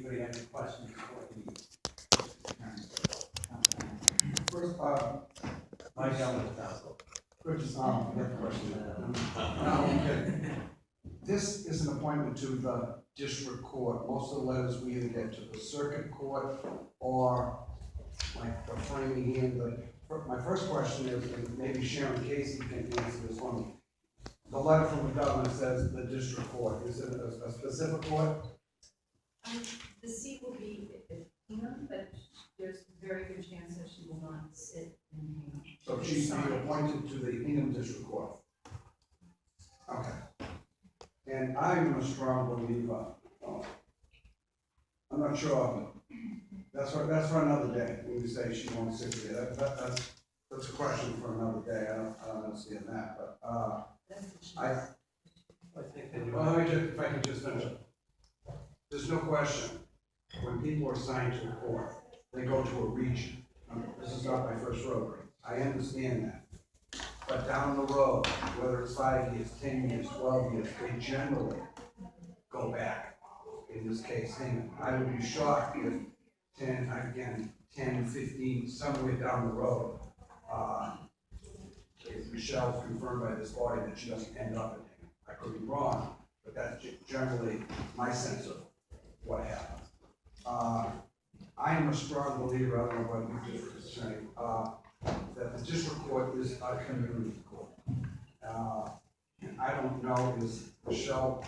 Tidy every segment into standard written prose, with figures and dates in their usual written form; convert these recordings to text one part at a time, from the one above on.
anybody have any questions for the First, my general counsel? Chris, forget the question. No, okay. This is an appointment to the district court. Most of the letters we either get to the circuit court or like the framing here. My first question is, and maybe Sharon Casey can answer this one. The letter from the governor says the district court. Is it a specific court? The seat will be at Hingham, but there's a very good chance that she will not sit in Hingham. So she's being appointed to the Hingham District Court. Okay. And I'm a strong believer, I'm not sure, that's for another day, when you say she won't sit there, that's a question for another day, I don't understand that, but, I think that if I can just finish. There's no question, when people are assigned to a court, they go to a region. This is not my first road race, I understand that. But down the road, whether it's 5 years, 10 years, 12 years, they generally go back. In this case, Hingham. I would be shocked if 10, 15, somewhere down the road, if Michelle's confirmed by this body that she doesn't end up in Hingham. I could be wrong, but that's generally my sense of what happens. I am a strong believer, I don't know what you do, attorney, that the district court is a community court. I don't know, is Michele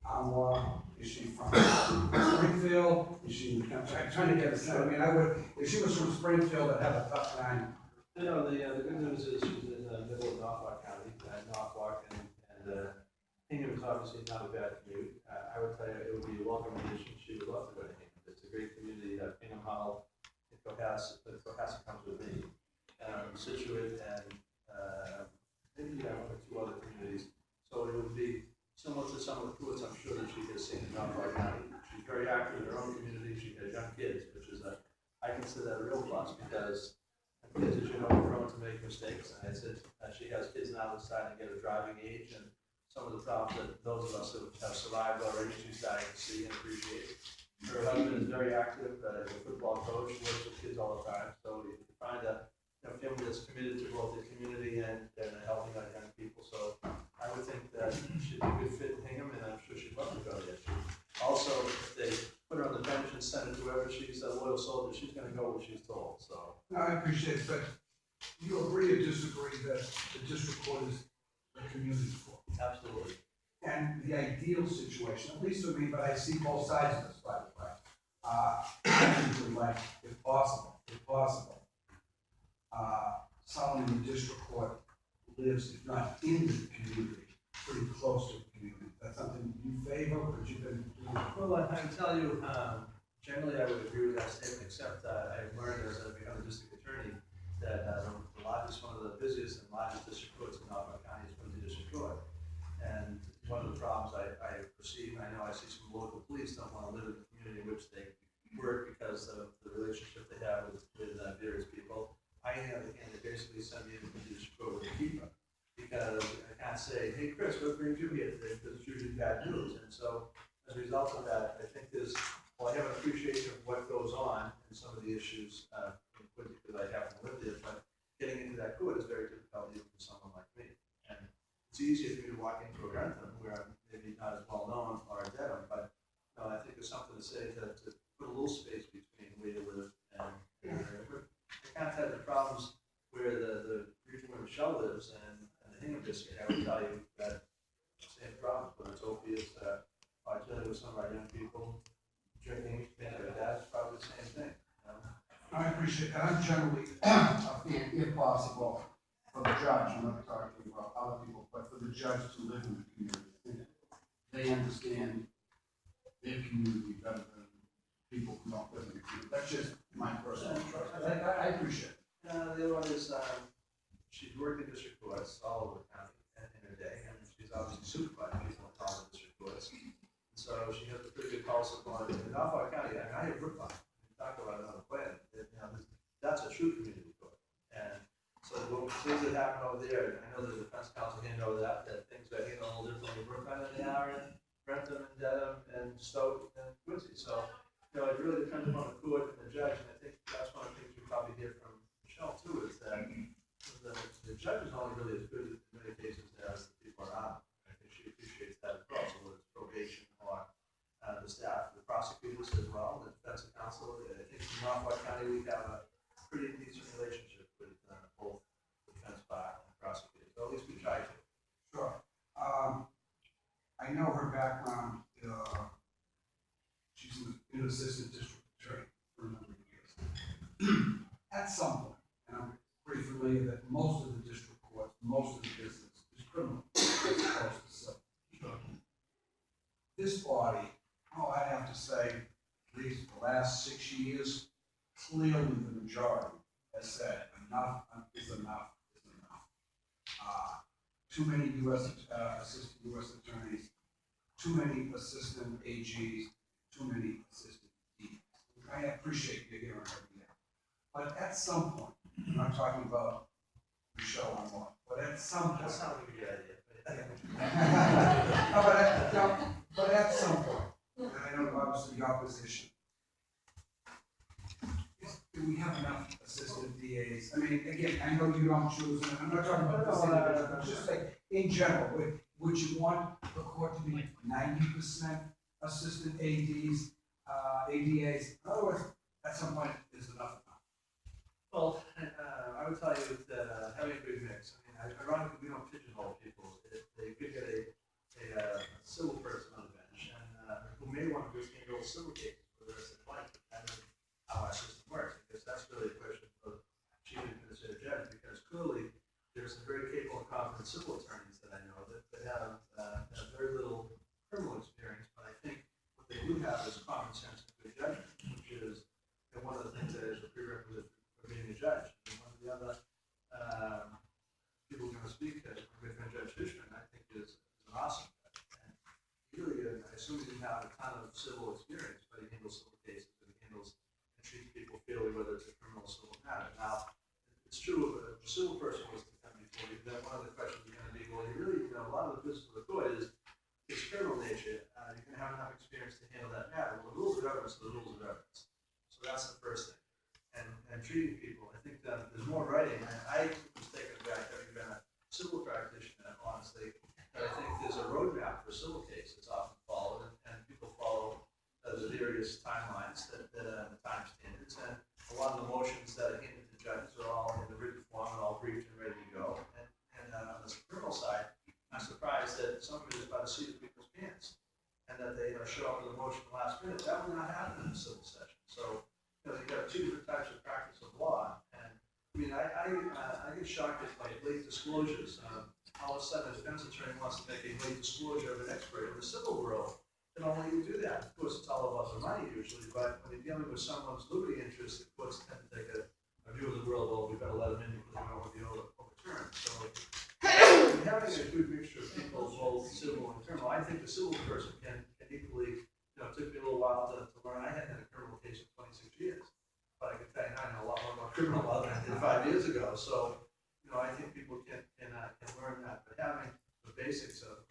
Armour, is she from Springfield? Is she, I'm trying to get a sense, I mean, I would, if she was from Springfield, I'd have a tough time. You know, the good news is she's in the middle of Norfolk County, Norfolk, and Hingham is obviously not a bad commute. I would tell you, it would be a welcome addition. She would love to go to Hingham. It's a great community. Hingham Hall, Cohasset comes with me. Situate and maybe one or two other communities. So it would be similar to some of the tours I'm sure that she has seen in Norfolk County. She's very active in her own community. She has young kids, which is I consider that a real plus because kids, as you know, are prone to make mistakes. And I said she has kids now that are starting to get a driving age, and some of the problems that those of us who have survived already, she's starting to see and appreciate. Her husband is very active as a football coach, works with kids all the time. So you find a family that's committed to both the community and helping our young people. So I would think that she'd be a good fit in Hingham, and I'm sure she'd love to go there. Also, if they put her on the bench and send her to wherever she's a loyal soldier, she's going to go where she's told. So No, I appreciate it, but you agree or disagree that the district court is a community court? absolutely. And the ideal situation, at least for me, but I see both sides of this, by the way. Like, if possible, someone in the district court lives, if not in the community, pretty close to the community. That's something you favor, or you've been doing? Well, I can tell you, generally I would agree with that statement, except I've learned as I've become a district attorney that the largest, one of the busiest and largest district courts in Norfolk County is Quincy District Court. And one of the problems I perceive, and I know I see some local police don't want to live in the community in which they work because of the relationship they have with various people. I, on the other hand, they basically send me into the district court with a keeper. Because I can't say, hey Chris, what brings you here today? Because it's usually bad news. And so as a result of that, I think I have an appreciation of what goes on in some of the issues because I happen to live there, but getting into that court is very difficult even for someone like me. And it's easier for me to walk into a Rentham where I'm maybe not as well known or a Dedham, but I think there's something to say to put a little space between where you live and I can't have the problems where the region where Michelle lives and the Hingham district. I would tell you that same problems, whether it's opiates, artillery with some of our young people, drinking, things like that, it's probably the same thing. I appreciate that. I'm generally a fan, if possible, for the judge, I'm not talking about other people, but for the judge to live in the community. They understand their community better than people who don't live in the community. That's just my personal choice. I appreciate it. The other one is she's worked in district courts all over the county in her day, and she's obviously supervised people in all the district courts. And so she has a pretty good pulse upon it. In Norfolk County, I have Brookline. We talk about another plan. That's a true community court. And so things that happen over there, I know the defense counsel can know that things are handled a little differently in Brookline than they are in Rentham and Dedham and Stoke and Quincy. So you know, it really depends upon the court and the judge, and I think that's one of the things we probably hear from Michelle too, is that the judge is only really as good in many cases as the people around. I think she appreciates that as well, so whether it's probation or the staff, the prosecutors as well, the defense counsel. I think in Norfolk County, we have a pretty decent relationship with both the defense bar and prosecutors, so at least we try to. Sure. I know her background, she's an assistant district attorney for a number of years. At some point, and I'm pretty familiar that most of the district courts, most of the business is criminal, as opposed to civil. This body, I'd have to say, at least the last 6 years, clearly the majority has said enough is enough is enough. Too many assistant U.S. attorneys, too many assistant AGs, too many assistant DAs. I appreciate you hearing every day. But at some point, I'm not talking about Michele M Armour, but at some point. That's not a good idea. No, but at some point, and I know obviously the opposition, do we have enough assistant DAs? I mean, again, I know you don't choose, and I'm not talking about this individual, but just like, in general, would you want the court to be 90% assistant ADs, ADAs? In other words, at some point, is enough enough? Well, I would tell you that having a good mix, I mean, ironically, we don't pigeonhole people. They could get a civil person on the bench, and who may want to just handle civil cases for the rest of their life, depending on how our system works, because that's really a question for the chief administrative judge, because clearly there's some very capable and competent civil attorneys that I know that have very little criminal experience, but I think what they do have is common sense and good judgment, which is one of the things that is a prerequisite for being a judge. And one of the other people going to speak, with Judge Fishman, I think is an awesome judge. And he really, I assume he didn't have a ton of civil experience, but he handles civil cases and he handles and treats people fairly, whether it's a criminal or civil matter. Now, it's true, if a civil person was to come before you, then one of the questions is going to be, well, you really, a lot of the business of the court is criminal nature. You're going to have enough experience to handle that matter. Well, the rules of evidence are the rules of evidence. So that's the first thing. And treating people, I think that there's more writing, and I was taken aback having been a civil practitioner, honestly, that I think there's a roadmap for civil cases often followed, and people follow the various timelines that the time standards, and a lot of the motions that are handed to judges are all in the written form and all briefed and ready to go. And on the criminal side, I'm surprised that some of it is by the seat of people's pants, and that they show up with a motion at the last minute. That would not happen in a civil session. So, you have two different types of practice of law, and I mean, I get shocked at like late disclosures. All of a sudden, a defense attorney wants to make a late disclosure of an expert. In the civil world, they don't want you to do that. Of course, it's all about the money usually, but when you're dealing with someone's liberty interest, the courts tend to take a view of the world. Well, we better let them in because we don't want to be overturned. So, having a good mixture of people, both civil and criminal, I think the civil person can equally. It took me a little while to learn. I hadn't had a criminal case in 26 years, but I can tell you now I know a lot more about criminal law than I did 5 years ago. So, I think people can learn that. But having the basics of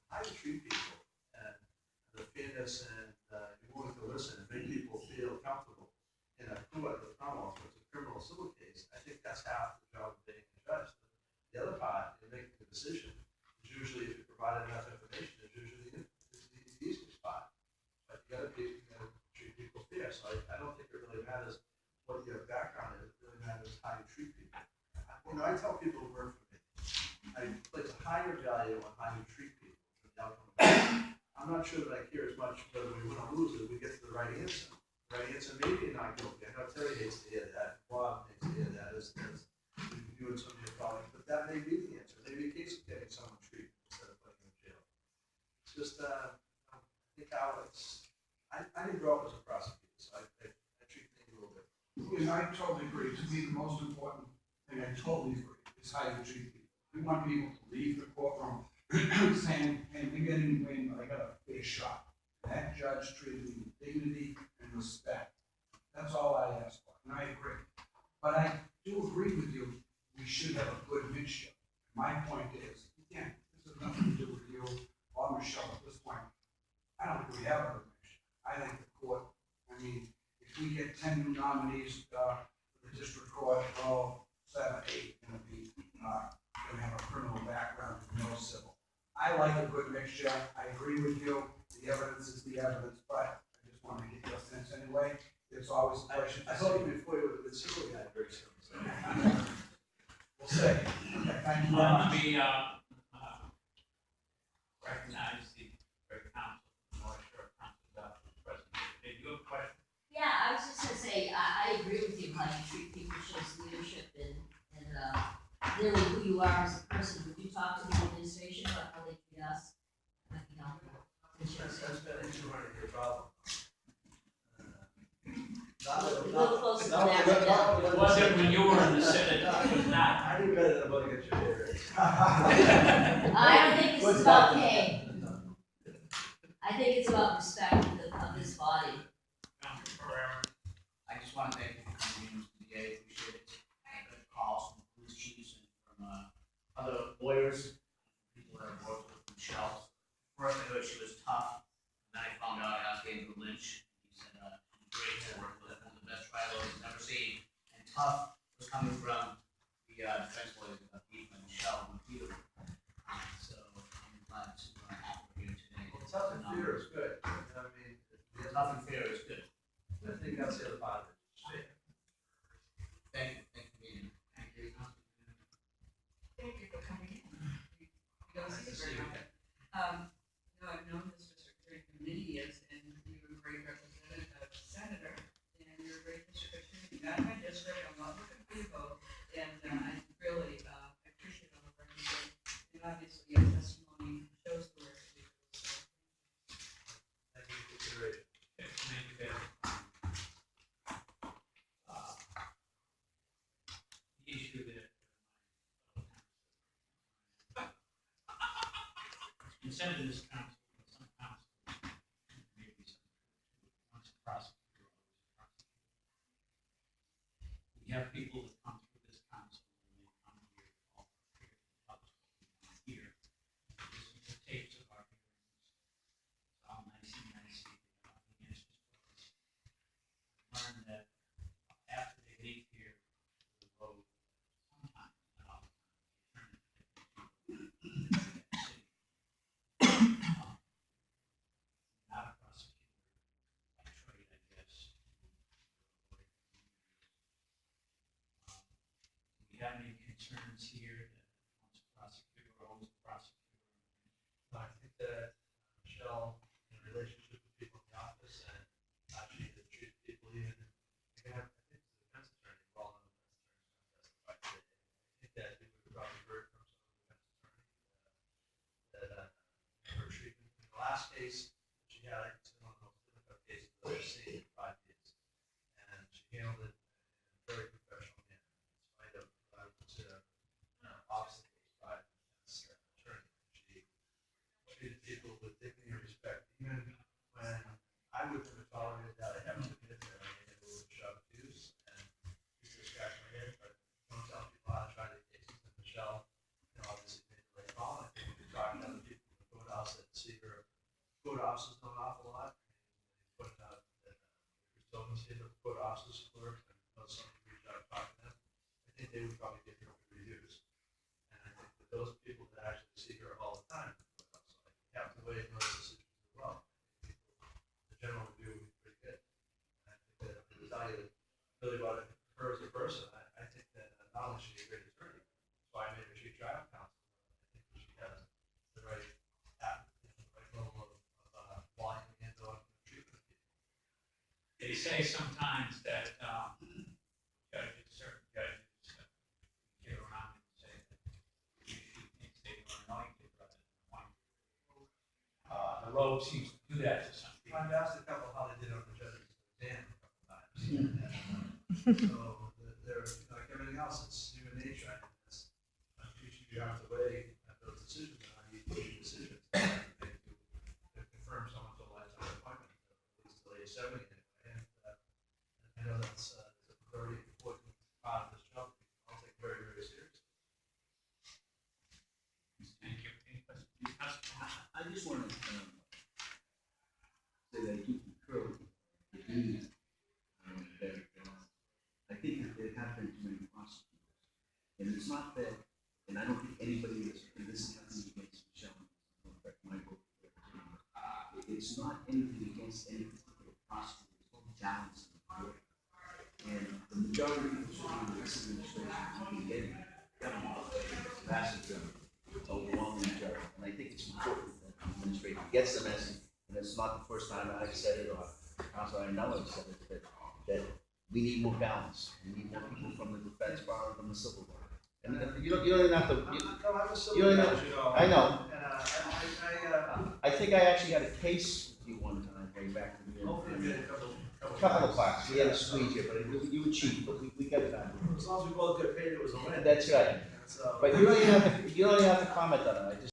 how you treat people and the fairness and you're willing to listen and make people feel comfortable in a court, the Commonwealth, it's a criminal civil case. I think that's half the job of being a judge. The other part in making the decision is usually, if you provide enough information, is usually the easiest part. But you gotta treat people fair. So I don't think it really matters what your background is. It really matters how you treat people. I tell people who work for me, I place a higher value on how you treat people than the outcome of it. I'm not sure that I care as much whether we win or lose it. We get to the right answer. The right answer may be not guilty. I know Terry hates to hear that. Bob hates to hear that. As you and some of your colleagues, but that may be the answer. Maybe a case of getting someone treated instead of putting them in jail. It's just, I think how it's. I didn't grow up as a prosecutor, so I treat things a little bit. And I totally agree. To me, the most important thing, I totally agree, is how you treat people. We want people to leave the courtroom saying, hey, we didn't win, but I got a fair shot. That judge treated me with dignity and respect. That's all I ask for, and I agree. But I do agree with you, we should have a good mixture. My point is, again, this has nothing to do with you or Michelle at this point. I don't think we have a good mixture. I think the court and I mean, if we get 10 new nominees, for the district court, well, 7, 8 gonna be, gonna have a criminal background, no civil. I like a good mixture, I agree with you, the evidence is the evidence, but I just wanted to get your sense anyway. It's always a pleasure I to hope see. before you with civil guy very soon. We'll see. Okay, thank you very Let much. me, recognize the great council, North Shore Council, President. Did you have a question? Yeah, I was just gonna say, I agree with you, how you treat people shows leadership and really who you are as a person. Would you talk to the administration about how they treat us? Might be helpful. That's been a 200-year problem. A little closer to that. It wasn't when you were in the Senate, it was not. I do better than I'm gonna get your pay raise. I don't think this is about pay. I think it's about respect of this body. Council Pereira. I just want to thank you for coming in today, appreciate it. I got calls from police chiefs and from other lawyers, people that have worked with Michelle. First, I heard she was tough, then I found out I was getting to Lynch. He said, she's great to work with, one of the best trial lawyers I've ever seen. And tough was coming from the defense lawyers, Beef and Michelle and Peter. So I'm glad to have her here today. Well, tough and fair is good, you know what I mean? Tough and fair is good. I think that's the other part of it. Thank you for being here. Thank you, Council. Thank you for coming in. You don't see it very often. No, I've known this district for many years, and you're a great representative, senator, and you're a great district attorney. Not my district, I'm not looking for your vote, and I really appreciate all the work you do. And obviously, your testimony shows the work you do. So, Thank you for consideration. Thank you, Ben. The issue that it's been said in this council, some councils, maybe some, once a prosecutor, always a prosecutor. We have people that come through this council and they come here, all here, here. Listen to tapes of our hearings. It's all nicey. Nothing against this place. Learn that after they leave here, the road, sometimes, not all the time, not a prosecutor, by trade, I guess. We have any concerns here that once a prosecutor, always a prosecutor? I think that Michelle, in relationship with people in the office and actually the treat people even, you can have, I think the defense attorney, well, the defense attorney testified today. I think that we would probably heard from some of the defense attorney that her treatment in the last case, she had, I think, it's one of the most difficult cases that I've seen in 5 years. And she handled it in a very professional manner, in spite of what I would consider obstacles by the defense attorney. She treated people with dignity and respect, even when I would have tolerated that. I have to admit that I made a little shove juice and used to scratch my head, but don't tell people how to try the cases. And Michelle, you know, obviously made the right call. I think we're talking to other people in the courthouse that see her. Court officers know an awful lot. They put out that consultants in the court officers clerk and know somebody reach out and talk to them. I think they would probably get her good reviews. And I think that those people that actually see her all the time, so I have to weigh those decisions as well. I think the general review would be pretty good. And I think that if I tell you really about her as a person, I think that not only is she a great attorney, that's why I made her chief trial counsel. I think that she has the right level of volume and treatment of people. They say sometimes that, judges, certain judges, get around and say that you shoot things they were anointed rather than appointed. The road seems to do that to some people. I've asked a couple how they did on the judge's exam a couple times. So there's, like everything else, it's human nature. I think that's, you have to weigh those decisions and how you make decisions. To confirm someone's a lifetime appointment, at least till age 70 anyway. And I know that's a very important part of this job. I'll take very, very seriously. Thank you. Any questions? I just want to say that you concur with me need. I think that there have been too many prosecutors. And it's not that, and I don't think anybody is, and this is nothing against Michelle, my book. It's not anything against any particular prosecutor, it's all balance in the court. And the majority of people sitting in this administration, you can get massive, overwhelming majority. And I think it's important that the administration gets the message, and it's not the first time I've said it, or Councilor Arnello said it, that we need more balance. We need more people from the defense bar and from the civil bar. And you don't even have to, No, I'm a you civil don't judge, you know. I know. And I think I actually had a case with you one time, way back in the hopefully we get a couple couple of clocks. We had a squeeze here, but you were cheap, but we got it done. As long as we both get paid, it was a win. That's right. So. But you don't even have to comment on it. I just